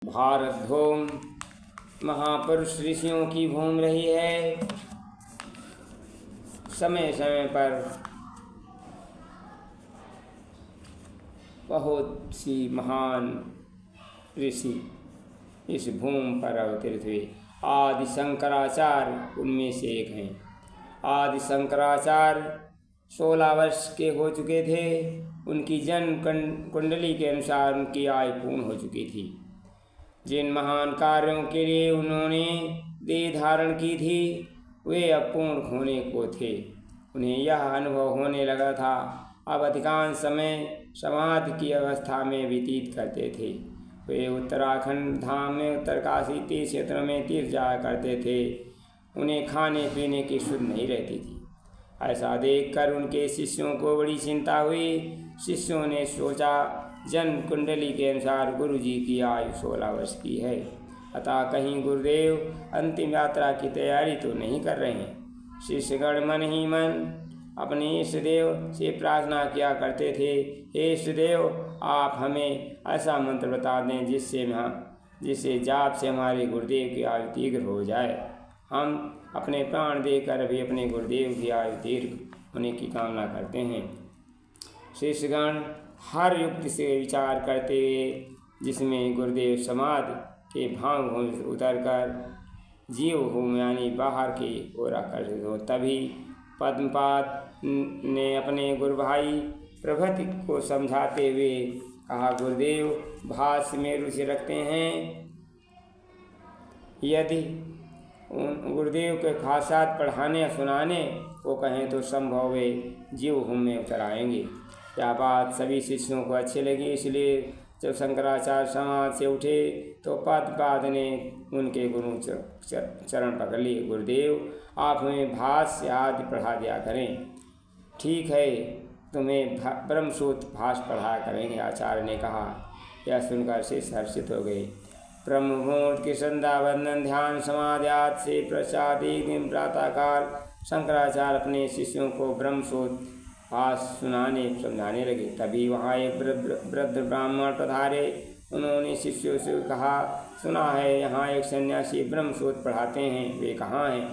भारत भूमि महापुरुष ऋषियों की भूमि रही है। समय समय पर बहुत सी महान ऋषि इस भूमि पर अवतरित हुए। आदि शंकराचार्य उनमें से एक हैं। आदि शंकराचार्य 16 वर्ष के हो चुके थे। उनकी जन्म कुंडली के अनुसार उनकी आयु पूर्ण हो चुकी थी। जिन महान कार्यों के लिए उन्होंने देह धारण की थी वे अब पूर्ण होने को थे। उन्हें यह अनुभव होने लगा था अब अधिकांश समय समाधि की अवस्था में व्यतीत करते थे। वे उत्तराखंड धाम में उत्तरकाशी तीर्थ क्षेत्र में तीर्थ जाया करते थे। उन्हें खाने पीने की सुध नहीं रहती थी। ऐसा देखकर उनके शिष्यों को बड़ी चिंता हुई। शिष्यों ने सोचा जन्म कुंडली के अनुसार गुरु जी की आयु 16 वर्ष की है, अतः कहीं गुरुदेव अंतिम यात्रा की तैयारी तो नहीं कर रहे हैं। शिष्यगण मन ही मन अपने इष्ट देव से प्रार्थना किया करते थे, हे इष्ट देव आप हमें ऐसा मंत्र बता दें जिससे जाप से हमारे गुरुदेव की आयु दीर्घ हो जाए। हम अपने प्राण देकर भी अपने गुरुदेव की आयु दीर्घ होने की कामना करते हैं। शिष्यगण हर युक्ति से विचार करते हुए जिसमें गुरुदेव समाधि के भाव उतरकर जीव भूमि यानी बाहर की ओर आकर्षित हो, तभी पद्मपाद ने अपने गुरु भाई प्रभृति को समझाते हुए कहा, गुरुदेव भाष्य में रुचि रखते हैं। यदि गुरुदेव के खासात पढ़ाने या सुनाने को कहें तो संभव वे जीव भूमि में उतर आएंगे। यह बात सभी शिष्यों को अच्छी लगी, इसलिए जब शंकराचार्य समाज से उठे तो पद्मपाद ने उनके गुरु चरण पकड़ लिए। गुरुदेव आप हमें भाष्य आदि पढ़ा दिया करें। ठीक है, तुम्हें ब्रह्मसूत्र भाष्य पढ़ाया करेंगे, आचार्य ने कहा। यह सुनकर शिष्य हर्षित हो गए। ब्रह्म मुहूर्त की संध्या वंदन ध्यान समाध्यात से पश्चात एक दिन प्रातःकाल शंकराचार्य अपने शिष्यों को ब्रह्मसूत्र भाष्य सुनाने समझाने लगे। तभी वहाँ एक वृद्ध ब्राह्मण पधारे। उन्होंने शिष्यों से कहा, सुना है यहाँ एक सन्यासी ब्रह्मसूत्र पढ़ाते हैं, वे कहाँ हैं?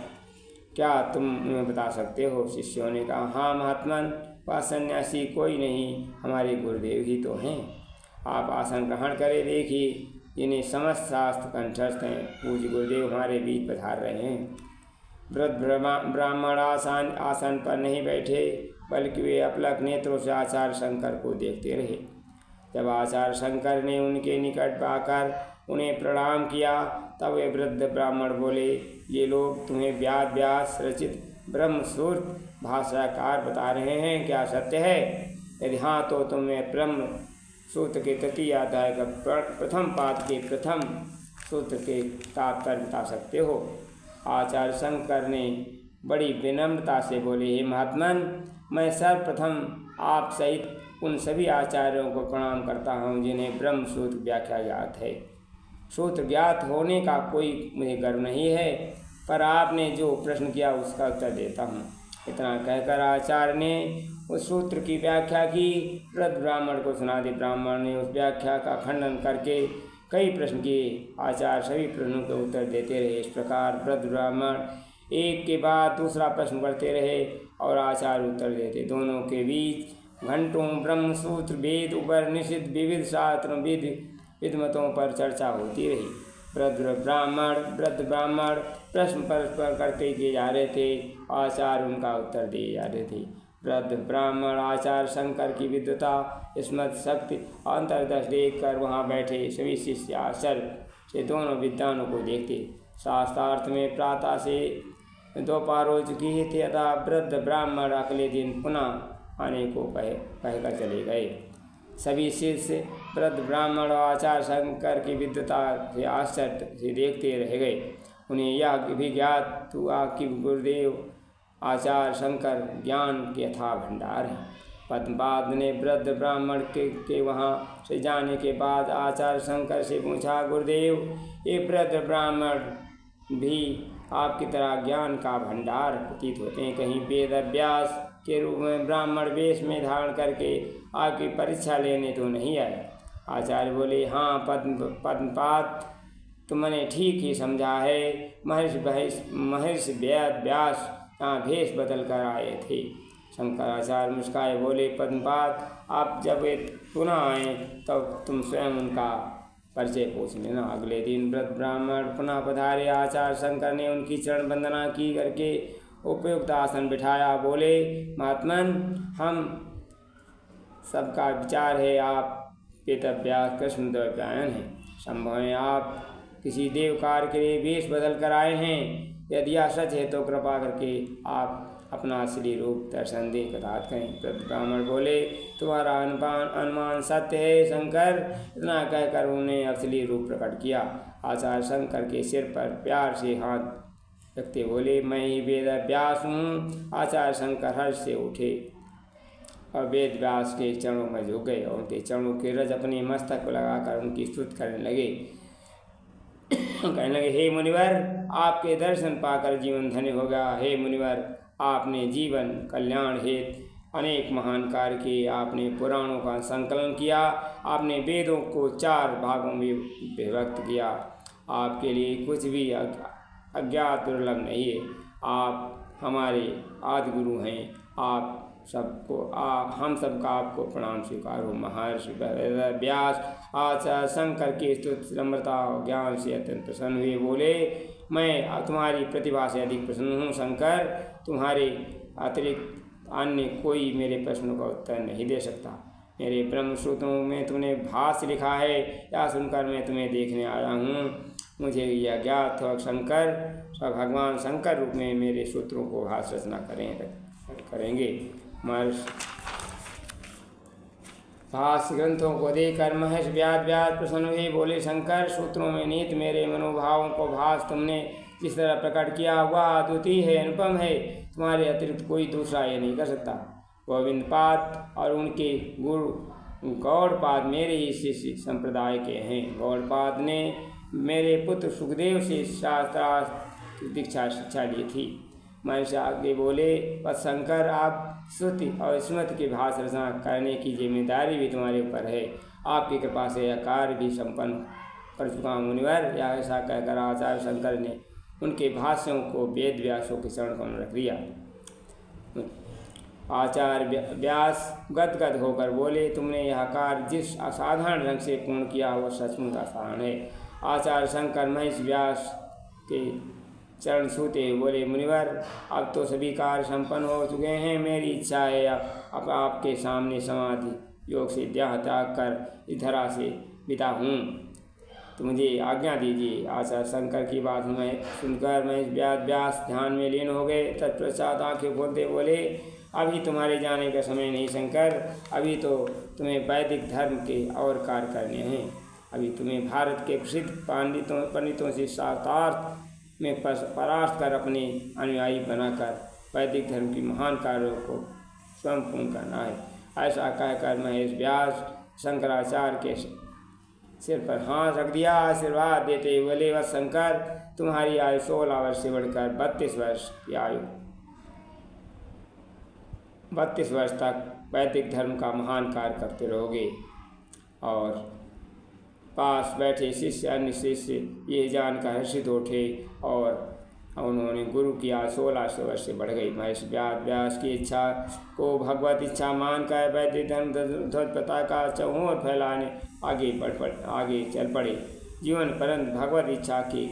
क्या तुम उन्हें बता सकते हो? शिष्यों ने कहा, हाँ महात्मन, वह सन्यासी कोई नहीं, हमारे गुरुदेव ही तो हैं। आप आसन ग्रहण करें, देखिए जिन्हें समस्त शास्त्र कंठस्थ हैं, पूज्य गुरुदेव हमारे बीच पधार रहे हैं। वृद्ध ब्राह्मण आसन पर नहीं बैठे, बल्कि वे अपलक नेत्रों से आचार्य शंकर को देखते रहे। जब आचार्य शंकर ने उनके निकट आकर उन्हें प्रणाम किया, तब वे वृद्ध ब्राह्मण बोले, ये लोग तुम्हें व्यास रचित ब्रह्मसूत्र भाष्यकार बता रहे हैं, क्या सत्य है? यदि हाँ तो तुम्हें ब्रह्म सूत्र के तृतीय अध्याय का प्रथम पाद के प्रथम सूत्र के तात्पर्य बता सकते हो। आचार्य शंकर ने बड़ी विनम्रता से बोले, हे महात्मन, मैं सर्वप्रथम आप सहित उन सभी आचार्यों को प्रणाम करता हूँ जिन्हें ब्रह्म सूत्र व्याख्या ज्ञात है। सूत्र ज्ञात होने का कोई मुझे गर्व नहीं है, पर आपने जो प्रश्न किया उसका उत्तर देता हूँ। इतना कहकर आचार्य ने उस सूत्र की व्याख्या की। वृद्ध ब्राह्मण को सुना दी। ब्राह्मण ने उस व्याख्या का खंडन करके कई प्रश्न किए। आचार्य सभी प्रश्नों के उत्तर देते रहे। इस प्रकार वृद्ध ब्राह्मण एक के बाद दूसरा प्रश्न करते रहे और आचार्य उत्तर देते। दोनों के बीच घंटों ब्रह्मसूत्र वेद उपनिषद विविध शास्त्रों विधमतों पर चर्चा होती रही। वृद्ध ब्राह्मण प्रश्न परस्पर करते किए जा रहे थे, आचार्य उनका उत्तर दिए जा रहे थे। वृद्ध ब्राह्मण आचार्य शंकर की विद्वता, स्मृति शक्ति अंतर्दश देख कर वहाँ बैठे सभी शिष्य आश्चर्य से दोनों विद्वानों को देखते। शास्त्रार्थ में प्रातः से दोपहर हो चुकी थी, अतः वृद्ध ब्राह्मण अगले दिन पुनः आने को कहकर चले गए। सभी शिष्य वृद्ध ब्राह्मण और आचार्य शंकर की विद्वता से आश्चर्य से देखते रह गए। उन्हें यह भी ज्ञात हुआ कि गुरुदेव आचार्य शंकर ज्ञान के अथाह भंडार हैं। पद्मपाद ने वृद्ध ब्राह्मण के वहाँ से जाने के बाद आचार्य शंकर से पूछा, गुरुदेव ये वृद्ध ब्राह्मण भी आपकी तरह ज्ञान का भंडार प्रतीत होते हैं, कहीं वेद अभ्यास के रूप में ब्राह्मण वेश में धारण करके आपकी परीक्षा लेने तो नहीं आए? आचार्य बोले, हाँ पद्मपाद, तुमने ठीक ही समझा है। महर्षि वेद व्यास यहाँ भेष बदल कर आए थे। शंकराचार्य मुस्काए बोले, पद्मपाद, आप जब वे पुनः आए तब तुम स्वयं उनका परिचय पूछ लेना। अगले दिन व्रत ब्राह्मण पुनः पधारे। आचार्य शंकर ने उनकी चरण वंदना की करके उपयुक्त आसन बिठाया। बोले, महात्मन, हम सबका विचार है आप वेदव्यास कृष्ण द्वैपायन हैं। संभव है आप किसी देव कार्य के लिए वेश बदल कर आए हैं। यदि यह सच है तो कृपा करके आप अपना असली रूप दर्शन दे कथात करें। ब्राह्मण बोले, तुम्हारा अनुमान सत्य है शंकर। इतना कहकर उन्होंने असली रूप प्रकट किया। आचार्य शंकर के सिर पर प्यार से हाथ रखते बोले, मैं ही वेद व्यास हूँ। आचार्य शंकर हर्ष से उठे और वेद व्यास के चरणों में झुक गए और उनके चरणों के रज अपने मस्तक को लगाकर उनकी स्तुति करने लगे। कहने लगे, हे मुनिवर, आपके दर्शन पाकर जीवन धन्य हो गया। हे मुनिवर, आपने जीवन कल्याण हेतु अनेक महान कार्य किए। आपने पुराणों का संकलन किया। आपने वेदों को 4 भागों में विभक्त किया। आपके लिए कुछ भी अज्ञात दुर्लभ नहीं है। आप हमारे आदि गुरु हैं। आप सबको हम सबका आपको प्रणाम स्वीकार हो। महर्षि व्यास आचार्य शंकर की स्तुति नम्रता और ज्ञान से अत्यंत प्रसन्न हुए। बोले, मैं तुम्हारी प्रतिभा से अधिक प्रसन्न हूँ शंकर। तुम्हारे अतिरिक्त अन्य कोई मेरे प्रश्नों का उत्तर नहीं दे सकता। मेरे ब्रह्म सूत्रों में तुमने भाष्य लिखा है, या सुनकर मैं तुम्हें देखने आया हूँ। मुझे यह ज्ञात हो शंकर, सब भगवान शंकर रूप में मेरे सूत्रों को भाष्य रचना करेंगे। भाष्य ग्रंथों को देखकर महर्षि व्यास प्रसन्न हुए। बोले, शंकर, सूत्रों में निहित मेरे मनोभावों को भाष्य तुमने जिस तरह प्रकट किया वह अद्वितीय है, अनुपम है। तुम्हारे अतिरिक्त कोई दूसरा ये नहीं कर सकता। गोविंदपाद और उनके गुरु गौड़पाद मेरे ही शिष्य संप्रदाय के हैं। गौड़पाद ने मेरे पुत्र सुखदेव से शास्त्रार्थ दीक्षा शिक्षा ली थी। महर्षि आगे बोले, शंकर, आप श्रुति और स्मृति की भाषा रचना करने की जिम्मेदारी भी तुम्हारे ऊपर है। आपकी कृपा से यह कार्य भी संपन्न कर चुका हूँ मुनिवर। यह ऐसा कहकर आचार्य शंकर ने उनके भाष्यों को वेद व्यासों के चरण कमल रख दिया। आचार्य व्यास गदगद होकर बोले, तुमने यह कार्य जिस असाधारण ढंग से पूर्ण किया वह सचमुच असाधारण है। आचार्य शंकर महर्षि व्यास के चरण छूते बोले, मुनिवर, अब तो सभी कार्य संपन्न हो चुके हैं। मेरी इच्छा है अब आपके सामने समाधि योग से देह त्याग कर इस धरा से विदा हूँ, तो मुझे आज्ञा दीजिए। आचार्य शंकर की बात में सुनकर मैं व्यास ध्यान में लीन हो गए। तत्पश्चात आँखें खोलते बोले, अभी तुम्हारे जाने का समय नहीं शंकर। अभी तो तुम्हें वैदिक धर्म के और कार्य करने हैं। अभी तुम्हें भारत के प्रसिद्ध पंडितों से शास्त्रार्थ में परास्त कर अपने अनुयायी बनाकर वैदिक धर्म की महान कार्यों को स्वयं पूर्ण करना है। ऐसा कहकर महेश व्यास शंकराचार्य के सिर पर हाथ रख दिया। आशीर्वाद देते बोले, वह शंकर, तुम्हारी आयु 16 वर्ष से बढ़कर 32 वर्ष की आयु 32 वर्ष तक वैदिक धर्म का महान कार्य करते रहोगे। और पास बैठे शिष्य अन्य शिष्य ये जानकर हर्षित उठे और उन्होंने गुरु की आयु 1600 वर्ष से बढ़ गई। महेश व्यास की इच्छा को भगवत इच्छा मानकर वैदिक धर्म ध्वज पताका चौहोर फैलाने आगे चल पड़े। जीवन पर्यंत भगवत इच्छा की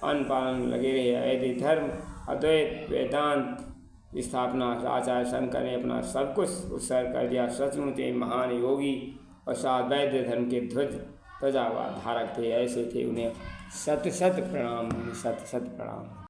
अनुपालन लगे रहे। वैदिक धर्म अद्वैत वेदांत स्थापना आचार्य शंकर ने अपना सब कुछ उत्सर्ग कर दिया। सचमुच महान योगी और साथ वैद्य धर्म के ध्वजा धारक थे। ऐसे थे, उन्हें सत प्रणाम।